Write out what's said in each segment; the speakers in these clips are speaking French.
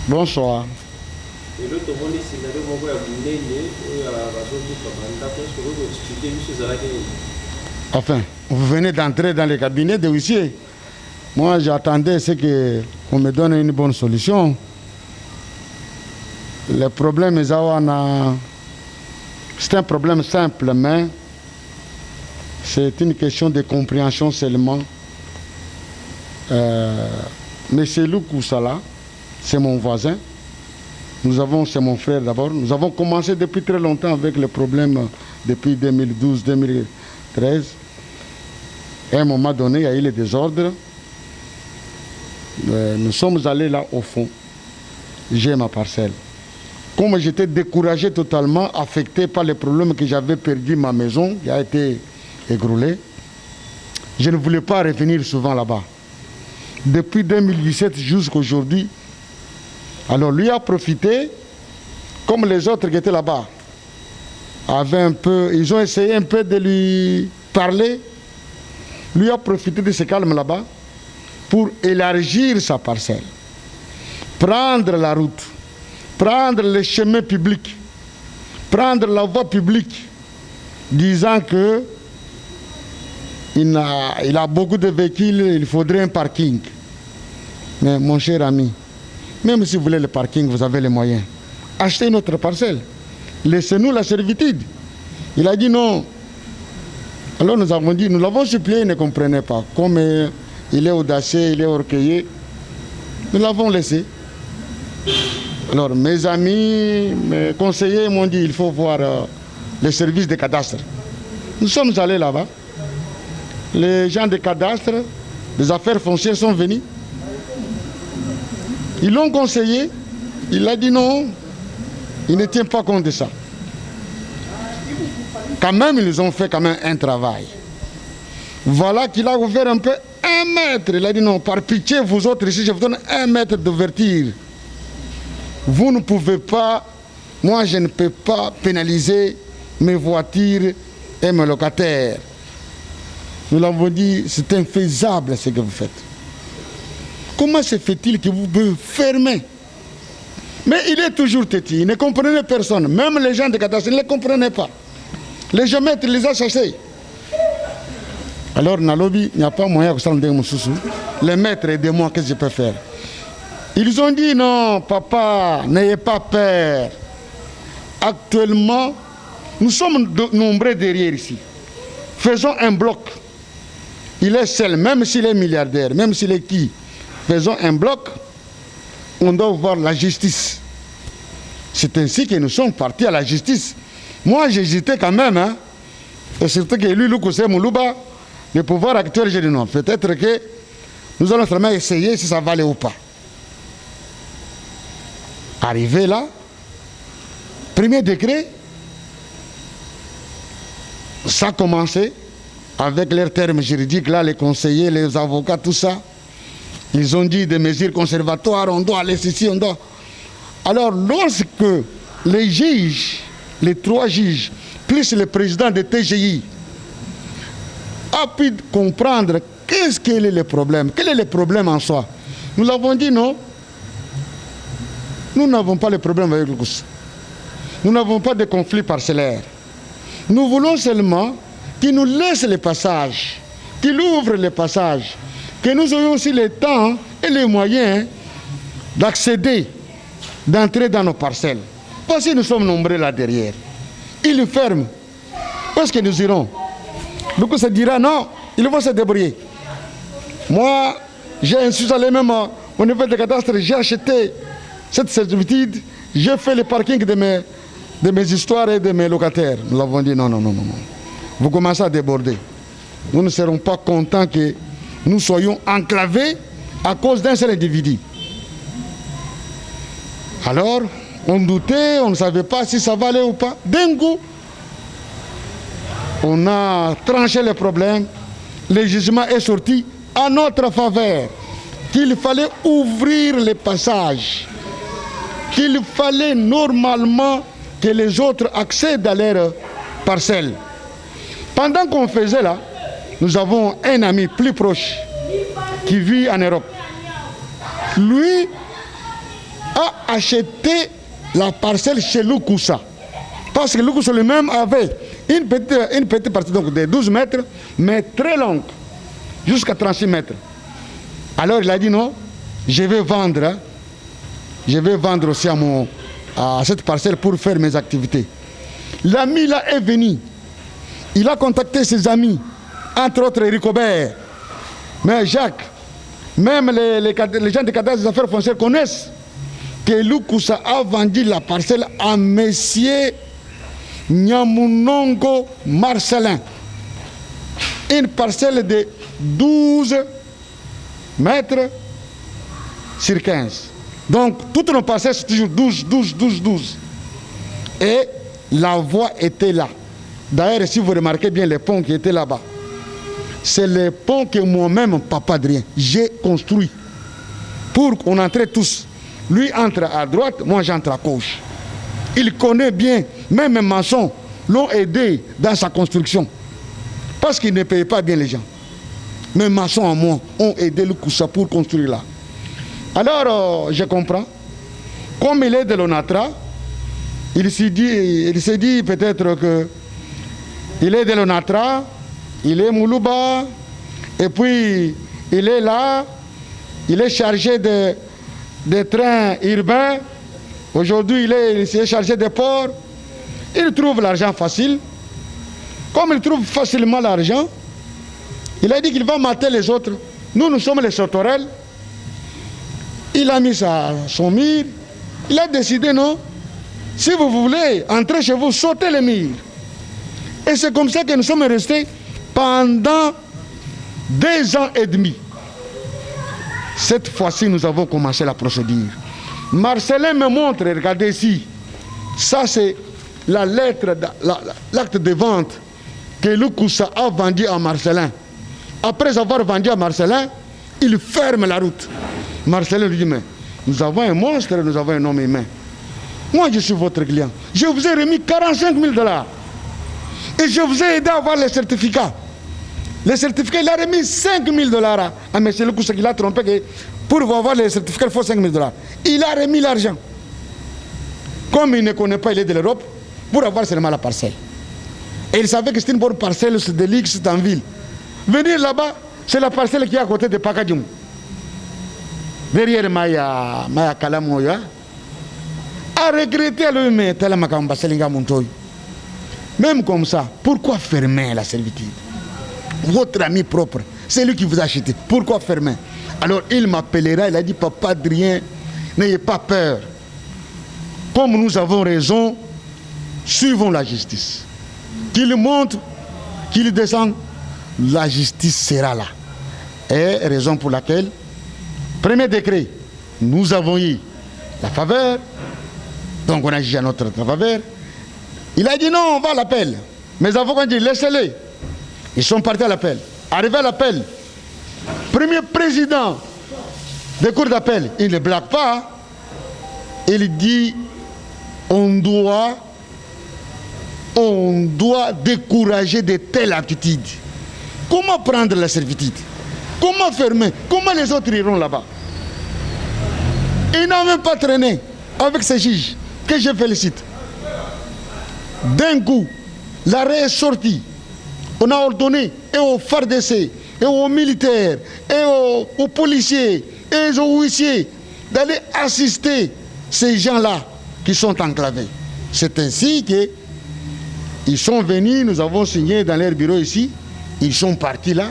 Bonsoir. Enfin, vous venez d'entrer dans le cabinet de huissier. Moi, j'attendais qu'on me donne une bonne solution. Le problème, c'est un problème simple, mais c'est une question de compréhension seulement. Monsieur Loukou Sala, c'est mon voisin. C'est mon frère d'abord. Nous avons commencé depuis très longtemps avec le problème depuis 2012-2013. À un moment donné, il y a eu les désordres. Nous sommes allés là au fond. J'ai ma parcelle. Comme j'étais découragé totalement, affecté par les problèmes que j'avais perdu ma maison, qui a été écroulée, je ne voulais pas revenir souvent là-bas. Depuis 2017 jusqu'à aujourd'hui, alors lui a profité, comme les autres qui étaient là-bas, ils ont essayé un peu de lui parler. Lui a profité de ce calme là-bas pour élargir sa parcelle, prendre la route, prendre le chemin public, prendre la voie publique, disant que il a beaucoup de véhicules, il faudrait un parking. Mais mon cher ami, même si vous voulez le parking, vous avez les moyens. Achetez notre parcelle. Laissez-nous la servitude. Il a dit non. Alors nous avons dit, nous l'avons supplié, il ne comprenait pas. Comme il est audacieux, il est orgueilleux, nous l'avons laissé. Alors mes amis, mes conseillers m'ont dit, il faut voir les services de cadastre. Nous sommes allés là-bas. Les gens de cadastre, des affaires foncières sont venus. Ils l'ont conseillé. Il a dit non, il ne tient pas compte de ça. Quand même, ils ont fait quand même un travail. Voilà qu'il a ouvert un peu 1 mètre. Il a dit non, par pitié, vous autres ici, je vous donne 1 mètre d'ouverture. Vous ne pouvez pas, moi je ne peux pas pénaliser mes voitures et mes locataires. Nous l'avons dit, c'est infaisable ce que vous faites. Comment se fait-il que vous pouvez fermer? Mais il est toujours têtu, il ne comprenait personne. Même les gens de cadastre ne le comprenaient pas. Les géomètres les ont chassés. Alors, Nalobi, il n'y a pas moyen que ça me donne sous. Les maîtres, aidez-moi, qu'est-ce que je peux faire? Ils ont dit non, papa, n'ayez pas peur. Actuellement, nous sommes nombreux derrière ici. Faisons un bloc. Il est seul, même s'il est milliardaire, même s'il est qui. Faisons un bloc, on doit voir la justice. C'est ainsi que nous sommes partis à la justice. Moi, j'hésitais quand même, hein. Et surtout que lui, Loukousé Moulouba, le pouvoir actuel, j'ai dit non. Peut-être que nous allons vraiment essayer si ça va aller ou pas. Arrivé là, premier décret, ça a commencé avec leurs termes juridiques, là, les conseillers, les avocats, tout ça. Ils ont dit des mesures conservatoires, on doit aller ici, on doit... Alors, lorsque les juges, les 3 juges, plus le président de TGI, a pu comprendre qu'est-ce qu'il est le problème, quel est le problème en soi, nous l'avons dit non. Nous n'avons pas de problème avec le Koussa. Nous n'avons pas de conflit parcellaire. Nous voulons seulement qu'il nous laisse les passages, qu'il ouvre les passages, que nous ayons aussi le temps et les moyens d'accéder, d'entrer dans nos parcelles. Parce que nous sommes nombreux là derrière. Il ferme. Où est-ce que nous irons? Donc on se dira non, il faut se débrouiller. Moi, je suis allé même au niveau de cadastre, j'ai acheté cette servitude, j'ai fait le parking de mes histoires et de mes locataires. Nous l'avons dit non, non, non, non. Vous commencez à déborder. Nous ne serons pas contents que nous soyons enclavés à cause d'un seul individu. Alors, on doutait, on ne savait pas si ça valait ou pas. D'un coup, on a tranché le problème. Le jugement est sorti à notre faveur. Qu'il fallait ouvrir les passages. Qu'il fallait normalement que les autres accèdent à leur parcelle. Pendant qu'on faisait là, nous avons un ami plus proche qui vit en Europe. Lui a acheté la parcelle chez Loukoussa. Parce que Loukoussa lui-même avait une petite partie donc, de 12 mètres, mais très longue, jusqu'à 36 mètres. Alors il a dit non, je vais vendre aussi à cette parcelle pour faire mes activités. L'ami là est venu. Il a contacté ses amis, entre autres Eric Aubert, mais Jacques, même les gens des cadastres des affaires foncières connaissent que Loukoussa a vendu la parcelle à Monsieur Nyamunongo Marcelin. Une parcelle de 12 mètres sur 15. Donc, toutes nos parcelles sont toujours 12, 12, 12, 12. Et la voie était là. D'ailleurs, si vous remarquez bien les ponts qui étaient là-bas, c'est les ponts que moi-même, Papa Adrien, j'ai construit pour qu'on entre tous. Lui entre à droite, moi j'entre à gauche. Il connaît bien, même les maçons l'ont aidé dans sa construction. Parce qu'il ne payait pas bien les gens. Mes maçons en moi ont aidé le Koussa pour construire là. Alors, je comprends. Comme il est de l'ONATRA, il s'est dit peut-être que il est de l'ONATRA, il est Moulouba, et puis il est là, il est chargé de trains urbains. Aujourd'hui, il est chargé de ports. Il trouve l'argent facile. Comme il trouve facilement l'argent, il a dit qu'il va mater les autres. Nous sommes les sauterelles. Il a mis son mur. Il a décidé, non, si vous voulez entrer chez vous, sautez les murs. Et c'est comme ça que nous sommes restés pendant 2 ans et demi. Cette fois-ci, nous avons commencé la procédure. Marcelin me montre, regardez ici, ça c'est la lettre, l'acte de vente que Loukoussa a vendu à Marcelin. Après avoir vendu à Marcelin, il ferme la route. Marcelin lui dit, mais nous avons un monstre, nous avons un homme humain. Moi, je suis votre client. Je vous ai remis 45 000 $. Et je vous ai aidé à avoir les certificats. Les certificats, il a remis 5 000 $ à M. Loukoussa, qui l'a trompé que pour avoir les certificats, il faut 5 000 $. Il a remis l'argent. Comme il ne connaît pas, il est de l'Europe, pour avoir seulement la parcelle. Et il savait que c'est une bonne parcelle, c'est de l'Ix, c'est en ville. Venir là-bas, c'est la parcelle qui est à côté de Pakadjoum. Derrière Maya Kalamoya. A regretté à lui-même, même comme ça, pourquoi fermer la servitude? Votre ami propre, c'est lui qui vous a acheté. Pourquoi fermer? Alors il m'appellera, il a dit, Papa Adrien, n'ayez pas peur. Comme nous avons raison, suivons la justice. Qu'il monte, qu'il descende, la justice sera là. Et raison pour laquelle, premier décret, nous avons eu la faveur, donc on a jugé à notre faveur. Il a dit non, on va à l'appel. Mes avocats ont dit laissez-les. Ils sont partis à l'appel. Arrivé à l'appel, premier président des cours d'appel, il ne blague pas. Il dit on doit décourager de telles attitudes. Comment prendre la servitude? Comment fermer? Comment les autres iront là-bas? Il n'a même pas traîné avec ces juges que je félicite. D'un coup, l'arrêt est sorti. On a ordonné et aux FARDC, et aux militaires, et aux policiers, et aux huissiers d'aller assister ces gens-là qui sont enclavés. C'est ainsi qu'ils sont venus, nous avons signé dans leur bureau ici, ils sont partis là.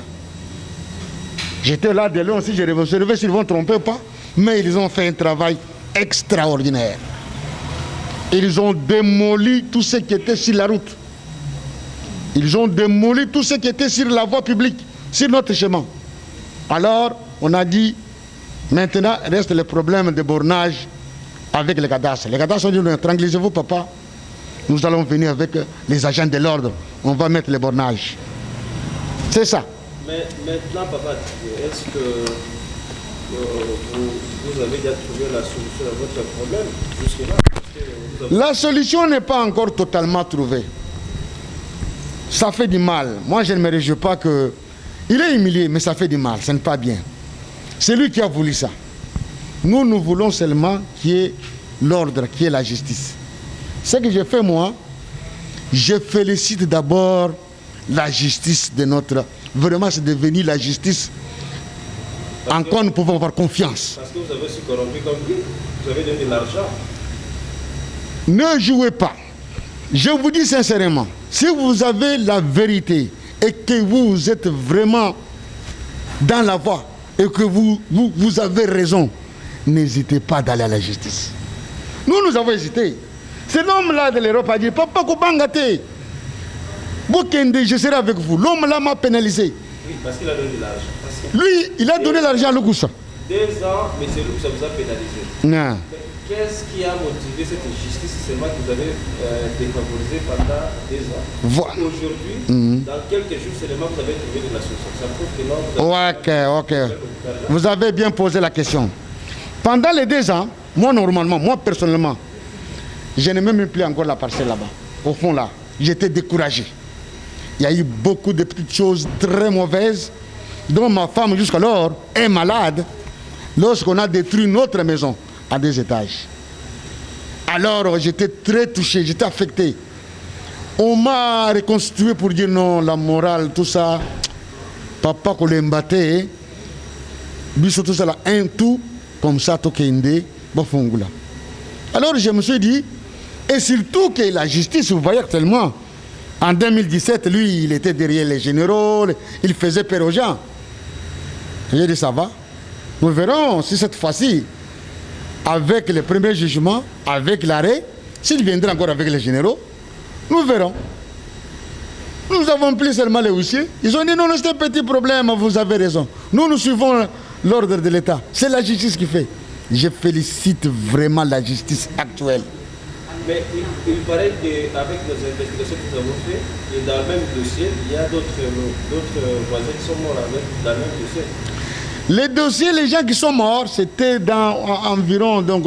J'étais là de loin aussi, je rêvais s'ils ne vont tromper pas, mais ils ont fait un travail extraordinaire. Ils ont démoli tout ce qui était sur la route. Ils ont démoli tout ce qui était sur la voie publique, sur notre chemin. Alors, on a dit, maintenant, reste le problème de bornage avec les cadastres. Les cadastres ont dit, tranquillisez-vous, papa. Nous allons venir avec les agents de l'ordre. On va mettre les bornages. C'est ça. Mais maintenant, papa, est-ce que vous avez déjà trouvé la solution à votre problème jusque-là? La solution n'est pas encore totalement trouvée. Ça fait du mal. Moi, je ne me réjouis pas que... Il est humilié, mais ça fait du mal. Ce n'est pas bien. C'est lui qui a voulu ça. Nous voulons seulement qu'il y ait l'ordre, qu'il y ait la justice. Ce que j'ai fait moi, je félicite d'abord la justice de notre... Vraiment, c'est devenu la justice en quoi nous pouvons avoir confiance. Parce que vous avez se corrompu comme lui, vous avez donné de l'argent. Ne jouez pas. Je vous dis sincèrement, si vous avez la vérité et que vous êtes vraiment dans la voie et que vous avez raison, n'hésitez pas d'aller à la justice. Nous avons hésité. C'est l'homme-là de l'Europe a dit, Papa Koubangate, Bokende, je serai avec vous. L'homme-là m'a pénalisé. Oui, parce qu'il a donné de l'argent. Lui, il a donné l'argent à Loukoussa. 2 ans, mais c'est lui que ça vous a pénalisé. Non. Qu'est-ce qui a motivé cette injustice? C'est seulement que vous avez défavorisé pendant 2 ans. Voilà. Aujourd'hui, dans quelques jours seulement, vous avez trouvé de la solution. Ça prouve que non, Ok. Vous avez bien posé la question. Pendant les 2 ans, moi personnellement, je n'ai même plus encore la parcelle là-bas. Au fond là, j'étais découragé. Il y a eu beaucoup de petites choses très mauvaises, dont ma femme jusqu'alors est malade lorsqu'on a détruit notre maison à 2 étages. Alors j'étais très touché, j'étais affecté. On m'a reconstitué pour dire non, la morale, tout ça, papa qu'on l'embattait, biso tout ça là, un tout, comme ça, tokende, bofongula. Alors je me suis dit, et surtout que la justice, vous voyez actuellement, en 2017, lui, il était derrière les généraux, il faisait peur aux gens. J'ai dit, ça va. Nous verrons si cette fois-ci, avec le premier jugement, avec l'arrêt, s'il viendra encore avec les généraux, nous verrons. Nous avons pris seulement les huissiers. Ils ont dit, non, c'est un petit problème, vous avez raison. Nous suivons l'ordre de l'État. C'est la justice qui fait. Je félicite vraiment la justice actuelle. Mais il paraît qu'avec nos investigations que nous avons faites, et dans le même dossier, il y a d'autres voisins qui sont morts dans le même dossier. Les dossiers, les gens qui sont morts, c'était dans environ donc,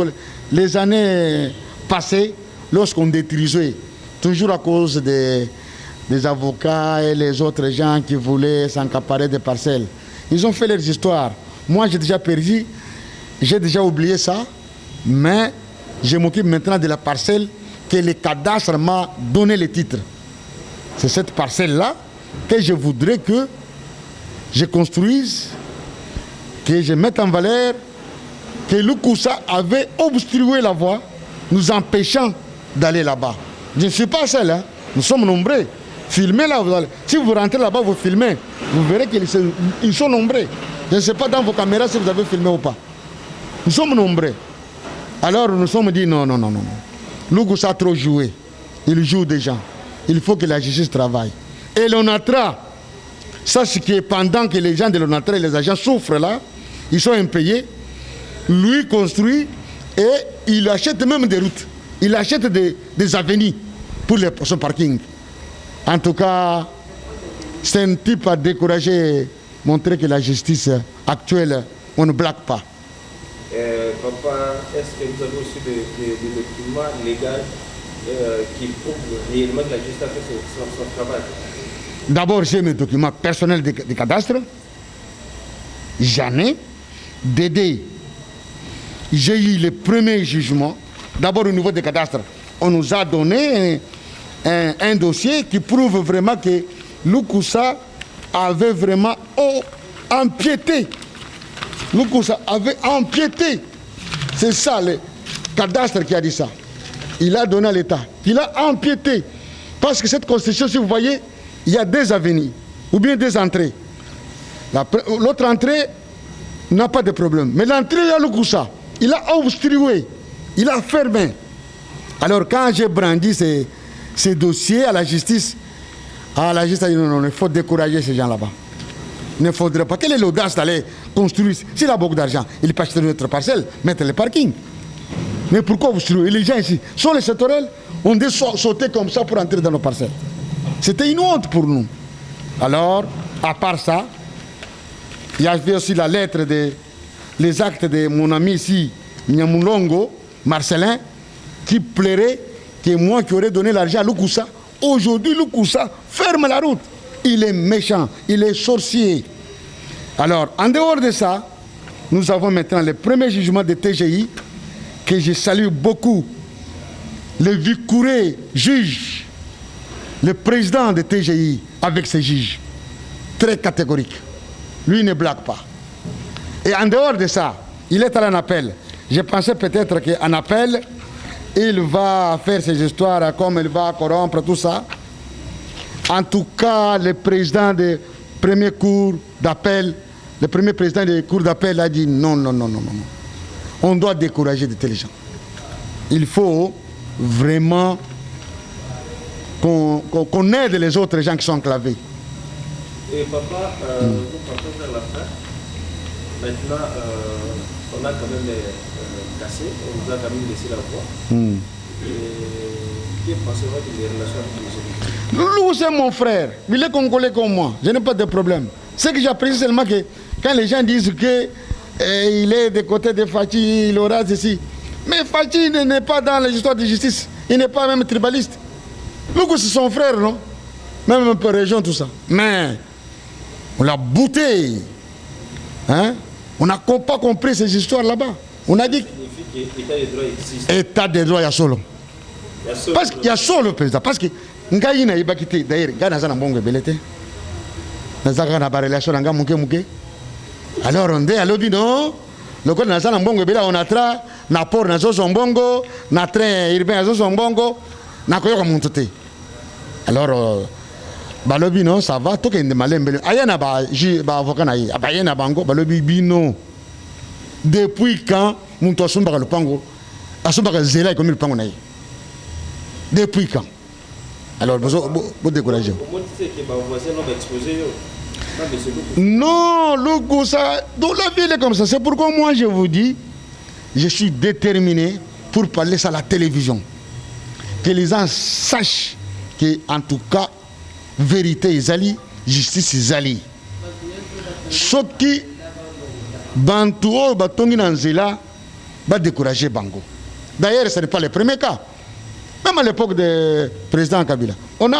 les années passées, lorsqu'on détruisait, toujours à cause des avocats et les autres gens qui voulaient s'accaparer des parcelles. Ils ont fait leurs histoires. Moi, j'ai déjà perdu, j'ai déjà oublié ça, mais je m'occupe maintenant de la parcelle que le cadastre m'a donné le titre. C'est cette parcelle-là que je voudrais que je construise, que je mette en valeur, que Loukoussa avait obstrué la voie, nous empêchant d'aller là-bas. Je ne suis pas seul, hein. Nous sommes nombreux. Filmez là, si vous rentrez là-bas, vous filmez, vous verrez qu'ils sont nombreux. Je ne sais pas dans vos caméras si vous avez filmé ou pas. Nous sommes nombreux. Alors nous nous sommes dit non. Loukoussa a trop joué. Il joue déjà. Il faut que la justice travaille. Et l'ONATRA, ça c'est que pendant que les gens de l'ONATRA et les agents souffrent là, ils sont impayés, lui construit et il achète même des routes. Il achète des avenues pour son parking. En tout cas, c'est un type à décourager, montrer que la justice actuelle, on ne blague pas. Papa, est-ce que vous avez aussi des documents légaux qui prouvent réellement que la justice a fait son travail? D'abord, j'ai mes documents personnels de cadastre. J'en ai. D'aider. J'ai eu le premier jugement. D'abord, au niveau des cadastres, on nous a donné un dossier qui prouve vraiment que Loukoussa avait vraiment empiété. Loukoussa avait empiété. C'est ça, le cadastre qui a dit ça. Il a donné à l'État. Il a empiété. Parce que cette constitution, si vous voyez, il y a 2 avenues, ou bien 2 entrées. L'autre entrée n'a pas de problème. Mais l'entrée, il y a Loukoussa. Il a obstrué. Il a fermé. Alors, quand j'ai brandi ces dossiers à la justice a dit non, il faut décourager ces gens là-bas. Il ne faudrait pas. Quelle est l'audace d'aller construire? S'il a beaucoup d'argent, il peut acheter notre parcelle, mettre le parking. Mais pourquoi obstruer? Et les gens ici, sont les sectoriels, on doit sauter comme ça pour entrer dans nos parcelles. C'était une honte pour nous. Alors, à part ça, il y avait aussi la lettre les actes de mon ami ici, Nyamulongo, Marcelin, qui plairait que moi qui aurais donné l'argent à Loukoussa, aujourd'hui Loukoussa ferme la route. Il est méchant, il est sorcier. Alors, en dehors de ça, nous avons maintenant le premier jugement de TGI que je salue beaucoup. Le Vicouré juge, le président de TGI avec ses juges, très catégorique. Lui ne blague pas. Et en dehors de ça, il est allé en appel. Je pensais peut-être qu'en appel, il va faire ses histoires, comme il va corrompre, tout ça. En tout cas, le président de premier cours d'appel, le premier président des cours d'appel a dit non, non, non, non, non. On doit décourager de tels gens. Il faut vraiment qu'on aide les autres gens qui sont enclavés. Et papa, nous partons vers la fin. Maintenant, on a quand même cassé, on nous a quand même laissé la voix. Et que pensez-vous des relations avec les autres? Lou, c'est mon frère. Il est congolais comme moi. Je n'ai pas de problème. Ce que j'apprécie seulement que quand les gens disent que il est des côtés de Fachi, il aura ceci. Mais Fachi n'est pas dans les histoires de justice. Il n'est pas même tribaliste. Lou, c'est son frère, non? Même un peu région, tout ça. Mais on l'a bouté. Hein? On n'a pas compris ces histoires là-bas. On a dit que l'état de droit existe. État de droit, il y a solo. Parce qu'il y a solo, président. Parce que Ngaï n'a pas quitté. D'ailleurs, Ngaï n'a pas bongo belete. N'a pas relation avec Ngaï mouké. Alors on dit, alors dit non. Le code n'a pas bongo belete. On a tra, na port n'a pas bongo, na train urbain n'a pas bongo, na koyo comme monté. Alors balobi non, ça va. Tout est de malin belé. Ayana ba avocat na yi. Abayana bango balobi bino. Depuis quand mon toison par le pango, asomba zela comme le pango na yi. Depuis quand? Alors, vous découragez. Non, le goût, ça. Donc la vie est comme ça. C'est pourquoi moi je vous dis, je suis déterminé pour parler ça à la télévision. Que les gens sachent que, en tout cas, vérité est ali, justice est ali. Ce qui, Bantuo, Batongi Nanzela, va décourager Bango. D'ailleurs, ce n'est pas le premier cas. Même à l'époque du président Kabila, il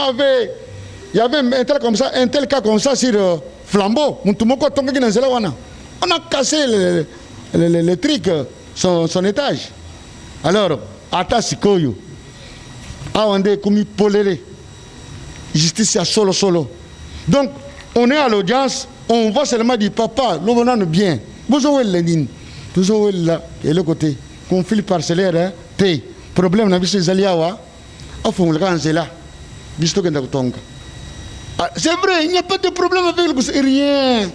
y avait un tel cas comme ça sur Flambeau. On a cassé le truc, son étage. Alors, Ata Sikoyo, Awande Koumi Polele, justice à solo. Donc, on est à l'audience, on voit seulement du papa, l'on bien. Vous avez l'endine, toujours là, et le côté, conflit parcellaire, T. Problème na biso ezaliawa afungulaka nzela biso tokenda kutonga. C'est vrai, il n'y a pas de problème avec le rien.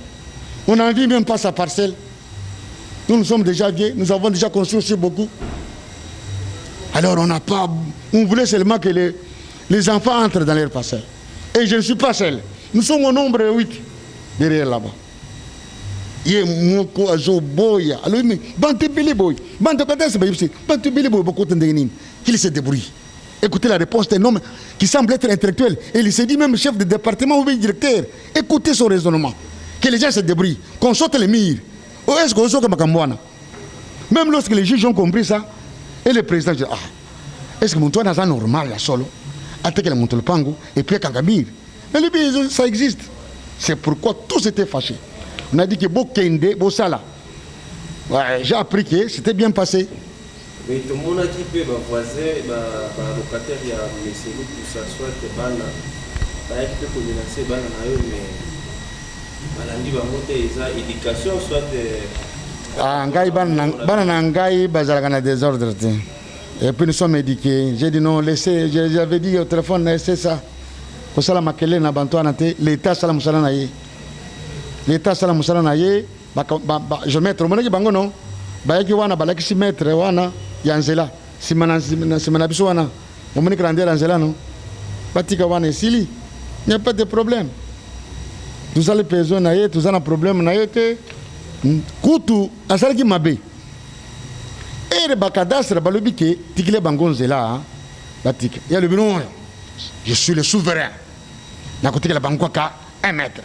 On a envie même pas sa parcelle. Nous sommes déjà vieux, nous avons déjà construit aussi beaucoup. Alors on voulait seulement que les enfants entrent dans leur parcelle. Et je ne suis pas seul. Nous sommes au nombre 8 derrière là-bas. Ye moko azoboya alors mais bante bele boy bante katase ba yipsi bante bele boy beaucoup tendeni qu'il se débrouille. Écoutez la réponse d'un homme qui semble être intellectuel et il se dit même chef de département ou directeur. Écoutez son raisonnement, que les gens se débrouillent, qu'on saute les murs. Oh, est-ce qu'on saute comme Kambouana? Même lorsque les juges ont compris ça et le président dit est-ce que mon toit n'est pas normal là solo attaquer le monte le pango et puis Kangamir. Mais le pays ça existe. C'est pourquoi tous étaient fâchés. On a dit que Bokende, Bosala. Ouais, j'ai appris que c'était bien passé. Mais tout le monde a dit que ma voisin, ma locataire, il y a laissé nous pour s'asseoir que Bana, il peut communiquer Bana, mais Balandi va monter les éducation, soit de. Ah, Ngai Bana Ngai, Bazaragana désordre. Et puis nous sommes éduqués. J'ai dit non, laissez, j'avais dit au téléphone, laissez ça. Pour ça, la Makele n'a pas l'État, ça la Moussalanaye. L'État sala musala na ye je mettre mon bango non ba yaki wana balaki si mettre wana ya nzela simana biso wana omoni grandeur nzela non batika wana esili il n'y a pas de problème tous les personnes na ye tous un problème na ye que kutu asalaki mabe et ba cadastre balobi ke tikile bango nzela batika ya le bino je suis le souverain na kotika la bango ka 1 mètre.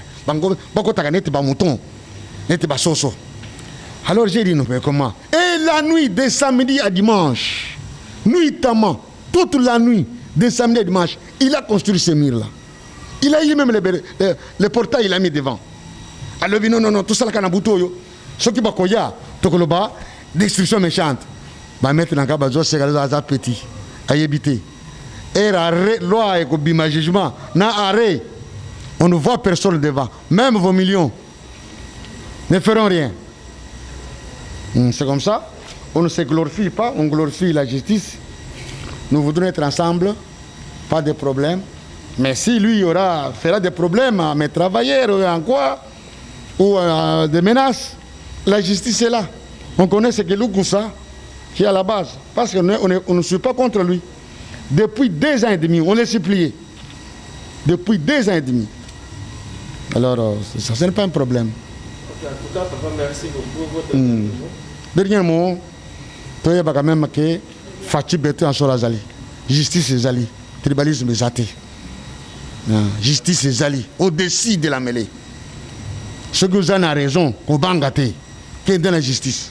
Alors j'ai dit, non, mais comment? Et la nuit de samedi à dimanche, nuitamment, toute la nuit de samedi à dimanche, il a construit ce mur-là. Il a eu même le portail, il a mis devant. Alors il dit, non, tout ça, Ce qui va koya, tokoloba, destruction méchante. Bah maintenant quand bazo c'est gars petit, ayébité. Et arrêt, loi et bima jugement, na arrêt. On ne voit personne devant, même vos millions ne feront rien. C'est comme ça. On ne se glorifie pas, on glorifie la justice. Nous voudrons être ensemble, pas de problème. Mais si lui fera des problèmes à mes travailleurs ou en quoi, ou des menaces, la justice est là. On connaît ce que Loukoussa qui est à la base. Parce qu'on ne suit pas contre lui. Depuis 2 ans et demi, on l'a supplié. Depuis 2 ans et demi. Alors, ça ce n'est pas un problème. En tout cas, papa, merci beaucoup pour votre mot. Dernier mot, tu as quand même que Fatih Beto en sort Zali. Justice est Zali. Tribalisme est Zati. Justice est Zali. Au-dessus de la mêlée. Ce que vous avez raison, qu'on va gâter. Qui est dans la justice.